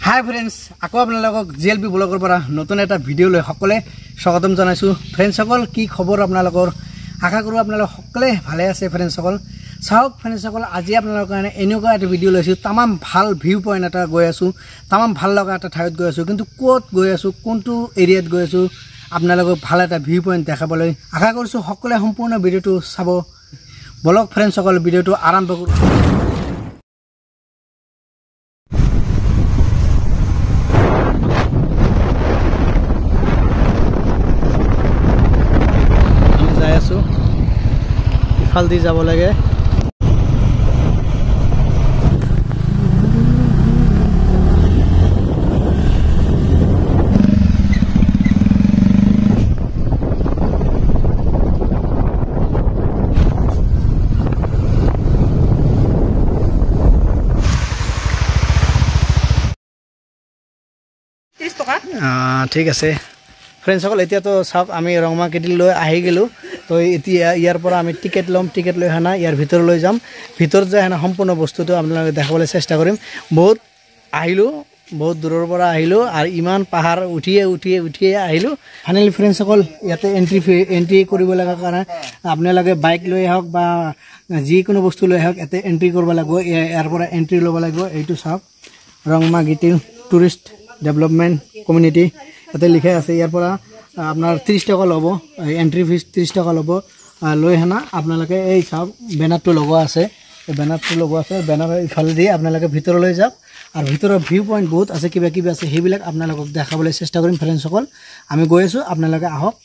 হাই friends, আকৌ আপোনালোকক GLP ব্লগৰ পৰা নতুন এটা ভিডিঅ' লৈ সকলোৱে স্বাগতম জনাইছোঁ। ফ্ৰেণ্ডসকল, কি খবৰ আপোনালোকৰ? আশা কৰোঁ আপোনালোক সকলোৱে ভালে আছে। ফ্ৰেণ্ডসকল চাওক, ফ্ৰেণ্ডসকল আজি আপোনালোকৰ কাৰণে এনেকুৱা এটা ভিডিঅ' লৈছোঁ। তামাম ভাল ভিউ পইণ্ট এটা গৈ আছোঁ, তামাম ভাল লগা এটা ঠাইত গৈ আছোঁ। কিন্তু ক'ত গৈ আছোঁ, কোনটো এৰিয়াত গৈ আছোঁ, আপোনালোকক ভাল এটা ভিউ পইণ্ট দেখাবলৈ আশা কৰিছোঁ। সকলোৱে সম্পূৰ্ণ ভিডিঅ'টো চাব। বলক ফ্ৰেণ্ডসকল, ভিডিঅ'টো আৰম্ভ কৰোঁ। ইফালদি যাব লাগে। ঠিক আছে ফ্ৰেণ্ডসকল, এতিয়াতো চাওক আমি ৰংমা কেটিলৈ আহি গ'লোঁ। তো এতিয়া ইয়াৰ পৰা আমি টিকেট ল'ম, টিকেট লৈ আনা ইয়াৰ ভিতৰলৈ যাম। ভিতৰত যাই আনা সম্পূৰ্ণ বস্তুটো আপোনালোকে দেখাবলৈ চেষ্টা কৰিম। বহুত আহিলোঁ, বহুত দূৰৰ পৰা আহিলোঁ আৰু ইমান পাহাৰ উঠিয়ে আহিলোঁ। ফাইনেলি ফ্ৰেণ্ডসকল, ইয়াতে এণ্ট্ৰি কৰিব লগা কাৰণে আপোনালোকে বাইক লৈ আহক বা যিকোনো বস্তু লৈ আহক, ইয়াতে এণ্ট্ৰি কৰিব লাগিব। ইয়াৰ পৰা এণ্ট্ৰি ল'ব লাগিব। এইটো চাওক, ৰংমা গিটিল টুৰিষ্ট ডেভেলপমেণ্ট কমিউনিটি ইয়াতে লিখা আছে। ইয়াৰ পৰা আপোনাৰ 30 টকা ল'ব, এণ্ট্ৰি ফিজ 30 টকা ল'ব। লৈ আনা আপোনালোকে এই চাওক, বেনাৰটো লগোৱা আছে, এই বেনাৰটো লগোৱা আছে। বেনাৰৰ ইফালেদি আপোনালোকে ভিতৰলৈ যাওক আৰু ভিতৰৰ ভিউ পইণ্ট বহুত আছে, কিবা কিবি আছে, সেইবিলাক আপোনালোকক দেখাবলৈ চেষ্টা কৰিম। ফ্ৰেণ্ডসকল আমি গৈ আছোঁ, আপোনালোকে আহক।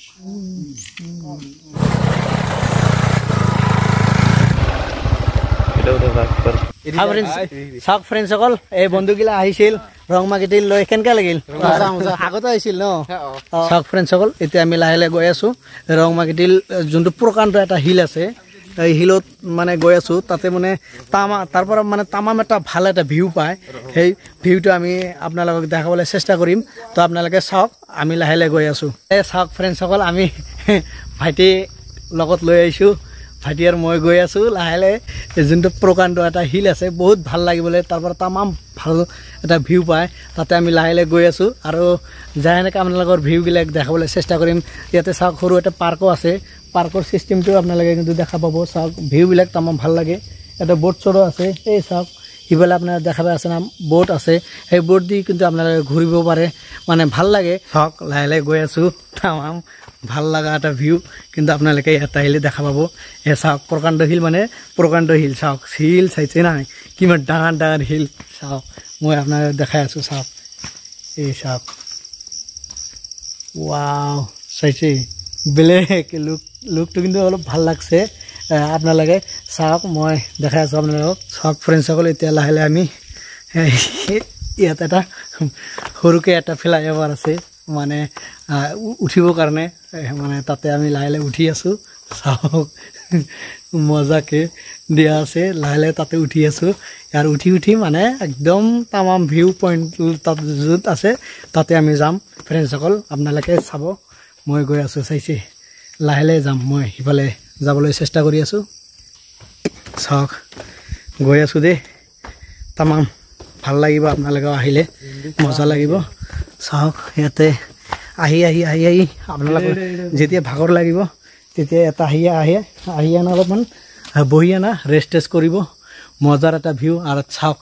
চাওক ফ্ৰেণ্ডসকল, এই বন্ধুগিলা আহিছিল ৰংমা গিটিল লৈ, কেনেকৈ লাগিল? আগতে আহিছিল ন? চাওক ফ্ৰেণ্ডসকল, এতিয়া আমি লাহে লাহে গৈ আছোঁ। ৰংমা গিটিল যোনটো প্ৰকাণ্ড এটা হিল আছে, এই হিলত মানে গৈ আছোঁ। তাতে মানে তাৰ পৰা মানে তামাম এটা ভাল এটা ভিউ পায়। সেই ভিউটো আমি আপোনালোকক দেখাবলৈ চেষ্টা কৰিম। তো আপোনালোকে চাওক, আমি লাহে লাহে গৈ আছোঁ। এই চাওক ফ্ৰেণ্ডসকল, আমি ভাইটি লগত লৈ আহিছোঁ। ভাইটি আৰু মই গৈ আছোঁ লাহে লাহে। যোনটো প্ৰকাণ্ড এটা হিল আছে, বহুত ভাল লাগিবলৈ, তাৰ পৰা তামাম ভাল এটা ভিউ পায়। তাতে আমি লাহে লাহে গৈ আছোঁ আৰু যাই এনেকৈ আপোনালোকৰ ভিউবিলাক দেখাবলৈ চেষ্টা কৰিম। ইয়াতে চাওক, সৰু এটা পাৰ্কো আছে। পাৰ্কৰ ছিষ্টেমটো আপোনালোকে কিন্তু দেখা পাব। চাওক, ভিউবিলাক তামাম ভাল লাগে। ইয়াতে বোট চৰো আছে। এই চাওক, সিফালে আপোনাৰ দেখা পাই আছে না, বোট আছে। সেই বোট দি কিন্তু আপোনালোকে ঘূৰিব পাৰে, মানে ভাল লাগে। চাওক, লাহে লাহে গৈ আছোঁ, তামাম ভাল লগা এটা ভিউ কিন্তু আপোনালোকে ইয়াত আহিলে দেখা পাব। এই চাওক, প্ৰকাণ্ড হিল, মানে প্ৰকাণ্ড হিল। চাওক, হিল চাইছে নাই, কিমান ডাঙৰ ডাঙৰ হিল। চাওক, মই আপোনাক দেখাই আছোঁ। চাওক, এই চাওক, ৱাও, চাইছে, বেলেগ লুকটো কিন্তু অলপ ভাল লাগছে। আপোনালোকে চাওক, মই দেখাই আছোঁ আপোনালোকক। চাওক ফ্ৰেণ্ডসকল, এতিয়া লাহে লাহে আমি ইয়াত এটা সৰুকৈ এটা ফ্লাইঅভাৰ আছে, মানে উঠিবৰ কাৰণে, মানে তাতে আমি লাহে লাহে উঠি আছোঁ। চাওক, মজাকৈ দিয়া আছে, লাহে লাহে তাতে উঠি আছোঁ। আৰু উঠি মানে একদম তামাম ভিউ পইণ্ট তাত য'ত আছে তাতে আমি যাম। ফ্ৰেণ্ডসকল আপোনালোকে চাব, মই গৈ আছোঁ, চাইছে, লাহে লাহে যাম। মই সিফালে যাবলৈ চেষ্টা কৰি আছোঁ। চাওক, গৈ আছোঁ দেই, তামাম ভাল লাগিব। আপোনালোকেও আহিলে মজা লাগিব। চাওক, ইয়াতে আহি আপোনালোকৰ যেতিয়া ভাগৰ লাগিব, তেতিয়া এটা আহি আনা অলপমান বহি আনা, ৰেষ্ট কৰিব। মজাৰ এটা ভিউ। আৰু চাওক,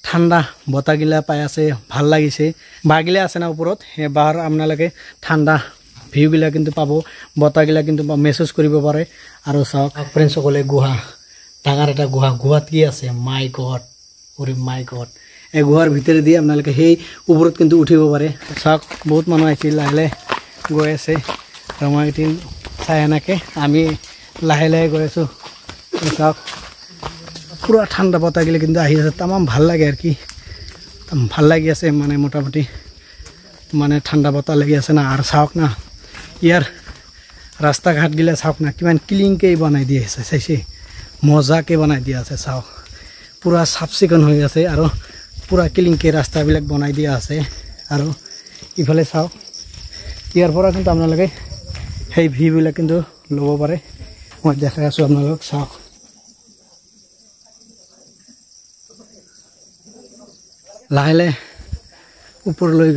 ঠাণ্ডা বতাহগিলা পাই আছে, ভাল লাগিছে। বাঁহগিলা আছে না ওপৰত, সেই বাঁহৰ আপোনালোকে ঠাণ্ডা ভিউবিলাক কিন্তু পাব, বতাহগিলা কিন্তু মেছেজ কৰিব পাৰে। আৰু চাওক ফ্ৰেণ্ডসকলে, গুহা, ডাঙৰ এটা গুহাত কি আছে, মাই গড, ওৰে মাই গড। এই গুহাৰ ভিতৰেদি আপোনালোকে সেই ওপৰত কিন্তু উঠিব পাৰে। চাওক, বহুত মানুহ আহিছিল, লাহে লাহে গৈ আছে। ৰংমা গিটিল চাই এনেকৈ আমি লাহে লাহে গৈ আছোঁ। চাওক, পুৰা ঠাণ্ডা বতাহগিলা কিন্তু আহি আছে, তামাম ভাল লাগে আৰু কি, ভাল লাগি আছে, মানে মোটামুটি মানে ঠাণ্ডা বতাহ লাগি আছে না। আৰু চাওক না, ইয়াৰ ৰাস্তা ঘাটগিলা চাওক না, কিমান ক্লিনকৈ বনাই দি আছে, চাইছে, মজাকৈ বনাই দিয়া আছে। চাওক, পূৰা চাফ চিকুণ হৈ আছে আৰু পূৰা ক্লিনকৈ ৰাস্তাবিলাক বনাই দিয়া আছে। আৰু ইফালে চাওক, ইয়াৰ পৰা কিন্তু আপোনালোকে সেই ভিউবিলাক কিন্তু ল'ব পাৰে। মই দেখাই আছোঁ আপোনালোকক, চাওক। লাহে লাহে ওপৰলৈ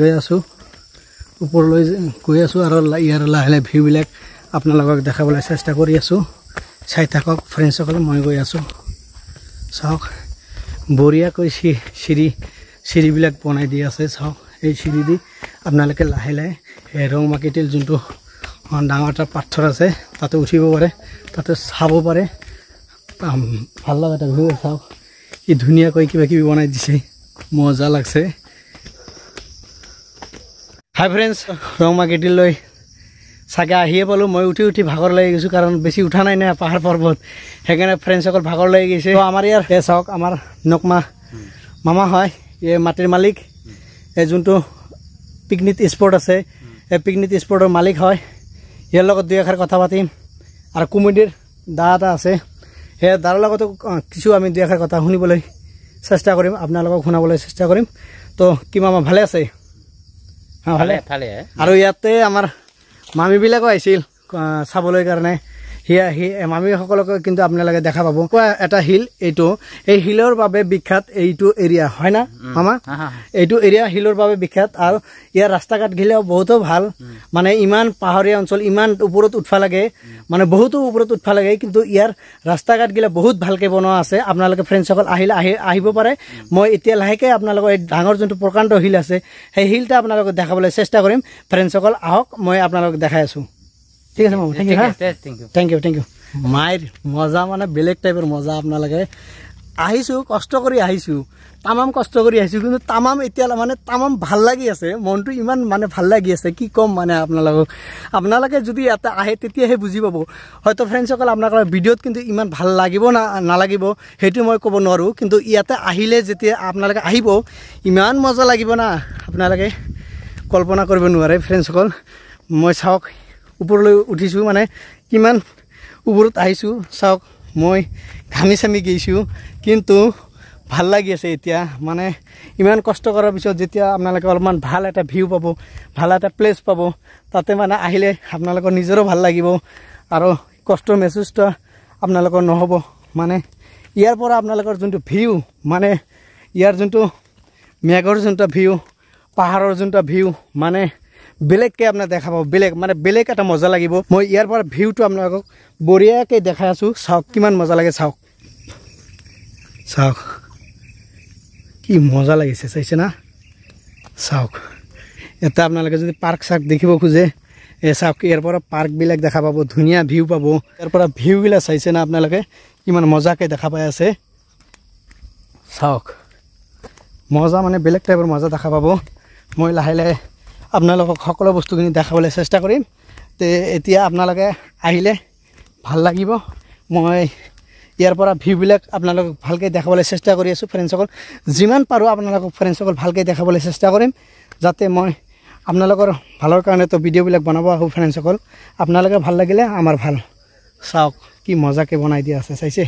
গৈ আছোঁ আৰু ইয়াৰ লাহে লাহে ভিউবিলাক আপোনালোকক দেখাবলৈ চেষ্টা কৰি আছোঁ চাই থাকক ফ্ৰেণ্ডসকল মই গৈ আছোঁ চাওক বঢ়িয়াকৈ চিৰিবিলাক বনাই দি আছে চাওক এই চিৰি দি আপোনালোকে লাহে লাহে ৰং মাকিটিল যোনটো ডাঙৰ এটা পাথৰ আছে তাতে উঠিব পাৰে তাতে চাব পাৰে ভাল লগা এটা ভিউ চাওক কি ধুনীয়াকৈ কিবা কিবি বনাই দিছে মজা লাগছে হাই ফ্ৰেণ্ডছ ৰং মাকিটিলৈ চাগে আহিয়ে পালোঁ মই উঠি ভাগৰ লাগি গৈছোঁ কাৰণ বেছি উঠা নাই পাহাৰ পৰ্বত সেইকাৰণে ফ্ৰেণ্ডসকল ভাগৰ লাগি গৈছে আমাৰ ইয়াৰ চাওক আমাৰ নকমা মামা হয় এই মাটিৰ মালিক এই যোনটো পিকনিক স্পট আছে এই পিকনিক স্পটৰ মালিক হয় ইয়াৰ লগত দুই এষাৰ কথা পাতিম আৰু কুমুদিৰ দা এটা আছে সেই দাৰ লগতো কিছু আমি দুই এষাৰ কথা শুনিবলৈ চেষ্টা কৰিম আপোনালোকক শুনাবলৈ চেষ্টা কৰিম তো কি মামা ভালে আছে ভালে আৰু ইয়াতে আমাৰ মামীবিলাকো আহিছিল চাবলৈ কাৰণে মামীসকলক কিন্তু আপোনালোকে দেখা পাব এটা হিল এইটো এই হিলৰ বাবে বিখ্যাত এইটো এৰিয়া হয় না মামা এইটো এৰিয়া হিলৰ বাবে বিখ্যাত আৰু ইয়াৰ ৰাস্তা ঘাট গিলেও বহুতো ভাল মানে ইমান পাহাৰীয়া অঞ্চল ইমান ওপৰত উঠবা লাগে মানে বহুতো ওপৰত উঠবা লাগে কিন্তু ইয়াৰ ৰাস্তা ঘাট গিলা বহুত ভালকে বনোৱা আছে আপোনালোকে ফ্ৰেণ্ডসকল আহিব পাৰে মই এতিয়া লাহেকে আপোনালোকৰ এই ডাঙৰ যোনটো প্ৰকাণ্ড হিল আছে সেই হিলটা আপোনালোকক দেখাবলৈ চেষ্টা কৰিম ফ্ৰেণ্ডসকল আহক মই আপোনালোকক দেখাই আছোঁ ঠিক আছে মামা থেংক ইউ মাইৰ মজা মানে বেলেগ টাইপৰ মজা আপোনালোকে আহিছোঁ কষ্ট কৰি আহিছোঁ তামাম কষ্ট কৰি আহিছোঁ কিন্তু তামাম এতিয়া মানে তামাম ভাল লাগি আছে মনটো ইমান মানে ভাল লাগি আছে কি ক'ম মানে আপোনালোকে যদি ইয়াতে আহে তেতিয়াহে বুজি পাব হয়তো ফ্ৰেণ্ডসকল আপোনালোকৰ ভিডিঅ'ত কিন্তু ইমান ভাল লাগিব নালাগিব সেইটো মই ক'ব নোৱাৰোঁ কিন্তু ইয়াতে আহিলে যেতিয়া আপোনালোকে আহিব ইমান মজা লাগিব না আপোনালোকে কল্পনা কৰিব নোৱাৰে ফ্ৰেণ্ডসকল মই চাওক ওপৰলৈ উঠিছোঁ মানে কিমান ওপৰত আহিছোঁ চাওক মই ঘামি চামি গৈছোঁ কিন্তু ভাল লাগি আছে এতিয়া মানে ইমান কষ্ট কৰাৰ পিছত যেতিয়া আপোনালোকে অলপমান ভাল এটা ভিউ পাব ভাল এটা প্লেচ পাব তাতে মানে আহিলে আপোনালোকৰ নিজৰো ভাল লাগিব আৰু কষ্ট মেহচুচটো আপোনালোকৰ নহ'ব মানে ইয়াৰ পৰা আপোনালোকৰ যোনটো ভিউ মানে ইয়াৰ যোনটো মেঘৰ যোনটো ভিউ পাহাৰৰ যোনটো ভিউ মানে বেলেগকৈ আপোনাৰ দেখা পাব বেলেগ এটা মজা লাগিব মই ইয়াৰ পৰা ভিউটো আপোনালোকক বঢ়িয়াকৈ দেখাই আছোঁ চাওক কিমান মজা লাগে চাওক কি মজা লাগিছে চাইছে না চাওক এটা আপোনালোকে যদি পাৰ্ক চাৰ্ক দেখিব খোজে এই চাওক ইয়াৰ পৰা পাৰ্কবিলাক দেখা পাব ধুনীয়া ভিউ পাব ইয়াৰ পৰা ভিউবিলাক চাইছে না আপোনালোকে কিমান মজাকৈ দেখা পাই আছে চাওক মজা মানে বেলেগ টাইপৰ মজা দেখা পাব মই লাহে লাহে আপোনালোকক সকলো বস্তুখিনি দেখাবলৈ চেষ্টা কৰিম তে এতিয়া আপোনালোকে আহিলে ভাল লাগিব মই ইয়াৰ পৰা ভিউবিলাক আপোনালোকক ভালকৈ দেখাবলৈ চেষ্টা কৰি আছোঁ ফ্ৰেণ্ডসকল যিমান পাৰোঁ আপোনালোকক ফ্ৰেণ্ডসকল ভালকৈ দেখাবলৈ চেষ্টা কৰিম যাতে মই আপোনালোকৰ ভালৰ কাৰণেতো ভিডিঅ'বিলাক বনাব আহোঁ ফ্ৰেণ্ডসকল আপোনালোকে ভাল লাগিলে আমাৰ ভাল চাওক কি মজাকৈ বনাই দিয়া আছে চাইছে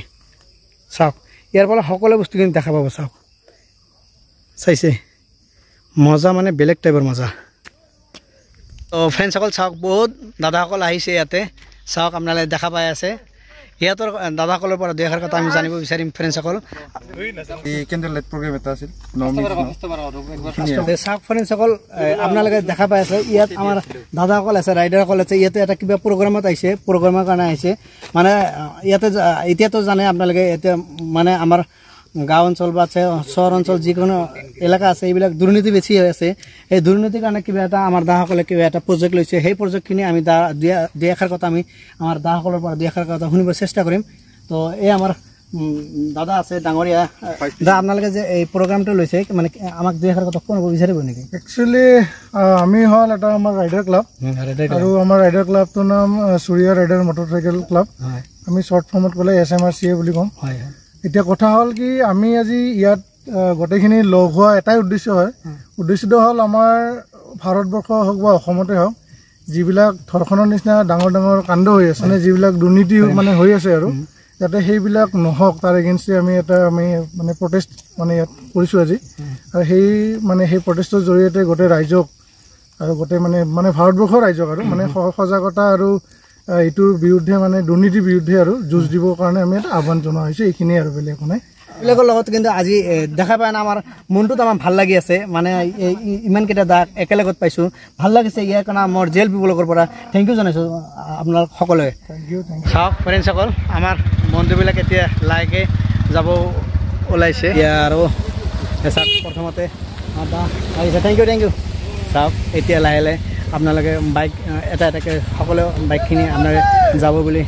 চাওক ইয়াৰ পৰা সকলো বস্তুখিনি দেখা পাব চাইছে মজা মানে বেলেগ টাইপৰ মজা তো ফ্ৰেণ্ডসকল চাওক বহুত দাদাসকল আহিছে ইয়াতে চাওক আপোনালোকে দেখা পাই আছে সিহঁতৰ দাদাসকলৰ পৰা দুই এষাৰ কথা আমি জানিব বিচাৰিম ফ্ৰেণ্ডসকল চাওক ফ্ৰেণ্ডসকল আপোনালোকে দেখা পাই আছে ইয়াত আমাৰ দাদাসকল আছে ৰাইডাৰসকল আছে ইয়াতে এটা কিবা প্ৰগ্ৰামত আহিছে প্ৰগ্ৰামৰ কাৰণে আহিছে মানে ইয়াতে এতিয়াতো জানে আপোনালোকে এতিয়া মানে আমাৰ গাঁও অঞ্চল বা চহৰ অঞ্চল যিকোনো এলেকা আছে এইবিলাক দুৰ্নীতি বেছি হৈ আছে এই দুৰ্নীতিৰ কাৰণে কিবা এটা আমাৰ দাসকলে কিবা এটা প্ৰজেক্ট লৈছে সেই প্ৰজেক্টখিনি আমি দুই এষাৰ কথা আমি আমাৰ দাসকলৰ পৰা দুই এষাৰ কথা শুনিব চেষ্টা কৰিম তো এই আমাৰ দাদা আছে ডাঙৰীয়া দা আপোনালোকে যে এই প্ৰগ্ৰামটো লৈছে মানে আমাক দুই এষাৰ কথা ক'ব বিচাৰিব নেকি একচুৱেলি আমি হ'ল এটা আমাৰ ৰাইডাৰ ক্লাব আৰু আমাৰ ৰাইডাৰ ক্লাবটোৰ নাম সূৰ্য ৰাইডাৰ মটৰচাইকেল ক্লাব আমি শ্বৰ্ট ফৰ্মত ক'লে SMRCA বুলি ক'ম এতিয়া কথা হ'ল কি আমি আজি ইয়াত গোটেইখিনি লগ হোৱা এটাই উদ্দেশ্যটো হ'ল আমাৰ ভাৰতবৰ্ষ হওক বা অসমতে হওক যিবিলাক ধৰ্ষণৰ নিচিনা ডাঙৰ ডাঙৰ কাণ্ড হৈ আছে মানে যিবিলাক দুৰ্নীতি মানে হৈ আছে আৰু যাতে সেইবিলাক নহওক তাৰ এগেইনষ্টে আমি মানে প্ৰটেষ্ট মানে ইয়াত কৰিছোঁ আজি আৰু সেই প্ৰটেষ্টৰ জৰিয়তে গোটেই ৰাইজক আৰু গোটেই মানে ভাৰতবৰ্ষৰ ৰাইজক আৰু মানে সজাগতা আৰু এইটোৰ বিৰুদ্ধে মানে দুৰ্নীতিৰ বিৰুদ্ধে আৰু যুঁজ দিবৰ কাৰণে আমি এটা আহ্বান জনোৱা হৈছে এইখিনিয়ে আৰু বেলেগ নাই এইবিলাকৰ লগত কিন্তু আজি দেখা পাই না আমাৰ মনটোত আমাৰ ভাল লাগি আছে মানে ইমানকেইটা দাগ একেলগত পাইছোঁ ভাল লাগিছে ইয়াৰ কাৰণে মোৰ জেল পিপলকৰ পৰা থেংক ইউ জনাইছোঁ আপোনালোক সকলোৱে চাওক ফ্ৰেণ্ডসকল আমাৰ বন্ধুবিলাক এতিয়া লাহেকৈ যাব ওলাইছে এতিয়া আৰু চাওক প্ৰথমতে আহিছে থেংক ইউ চাওক এতিয়া লাহে লাহে আপোনালোকে বাইক এটা এটাকৈ সকলো বাইকখিনি আপোনালোকে যাব বুলি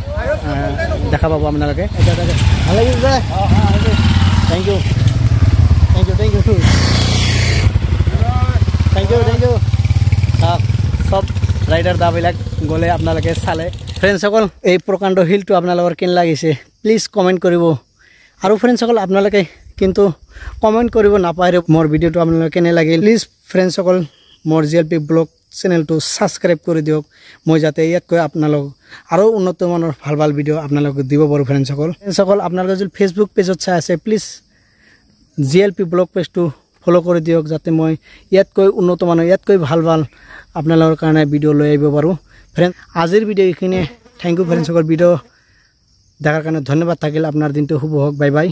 দেখা পাব আপোনালোকে এটা এটাকৈ ভাল লাগিছে থেংক ইউ চাওক চব ৰাইডাৰ দাবিলাক গ'লে আপোনালোকে চালে ফ্ৰেণ্ডসকল এই প্ৰকাণ্ড হিলটো আপোনালোকৰ কেনে লাগিছে প্লিজ কমেণ্ট কৰিব আৰু ফ্ৰেণ্ডসকল আপোনালোকে কিন্তু কমেণ্ট কৰিব নাপাহৰিব মোৰ ভিডিঅ'টো আপোনালোকে কেনে লাগিল প্লিজ ফ্ৰেণ্ডসকল মোৰ GLP ব্লগ চেনেলটো ছাবস্ক্ৰাইব কৰি দিয়ক মই যাতে ইয়াতকৈ আপোনালোক আৰু উন্নত মানৰ ভাল ভাল ভিডিঅ' আপোনালোকক দিব পাৰোঁ ফ্ৰেণ্ডসকল আপোনালোকে যদি ফেচবুক পেজত চাই আছে প্লিজ GLP ব্লগ পেজটো ফ'ল' কৰি দিয়ক যাতে মই ইয়াতকৈ উন্নত মানৰ ইয়াতকৈ ভাল ভাল আপোনালোকৰ কাৰণে ভিডিঅ' লৈ আহিব পাৰোঁ ফ্ৰেণ্ড আজিৰ ভিডিঅ' এইখিনিয়ে থেংক ইউ ফ্ৰেণ্ডসকল ভিডিঅ' দেখাৰ কাৰণে ধন্যবাদ থাকিল আপোনাৰ দিনটো শুভ হওক বাই বাই